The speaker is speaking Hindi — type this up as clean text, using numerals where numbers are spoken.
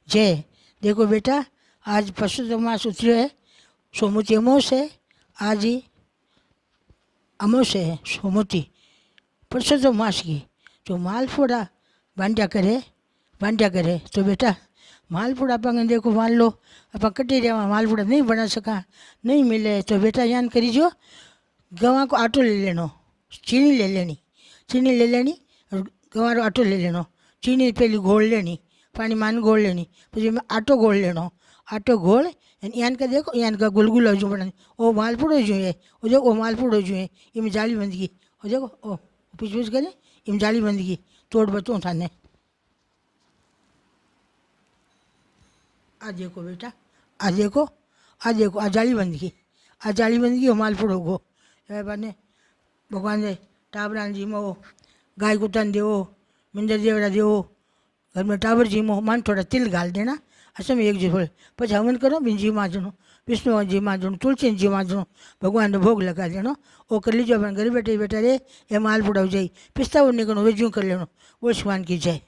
जय। देखो बेटा, आज परसों मास उतरियो है, सोमवती अमावस है, आज ही अमावस है सोमवती, परसों मास की। जो मालपुड़ा बांध्या करे तो बेटा मालपुड़ा अपन देखो, मान लो अपन कटी रहा मालपुड़ा नहीं बना सका, नहीं मिले तो बेटा यान करीजो, गवां को आटो ले लेनो, चीनी ले लेनी, चीनी ले लेनी और गवां रो आटो ले लेनो। चीनी पहली घोल लेनी, पानी मान घोल लेनी, પછી આટો ગોળ લેનો, આટો ગોળ અને યાન કે દેખો યાન का गुलगुला जो बना ओ मालपुड़ो जो है, वो देखो मालपुड़ो जो है इम जाली बंद गई, वो देखो ओ पीछ पीछ करे इम जाली बंद गई, तोड़ बचो थाने। आ देखो बेटा, आ देखो, आ देखो, आ जाली बंद गई, आ जाली बंद गई, मालपुड़ो गो बने भगवान ने टाबरा जीमो, गाय कुत्ता देवो, मिंदर देवड़ा देवो, घर में टाबर जीमो, मान थोड़ा तिल गाल देना, असम एक जी बोले પછી હવન કરો, બીજી માજણું વિષ્ણુજી માજણું तुलसी माजणुं भगवान ने भोग लगा देनो। वो कर लीजिए अपन घर बैठे बैठा रे, ये माल बुढ़ाओ जाई पिस्ता निकलो वेजू कर लेनो। वो स्वान की जय।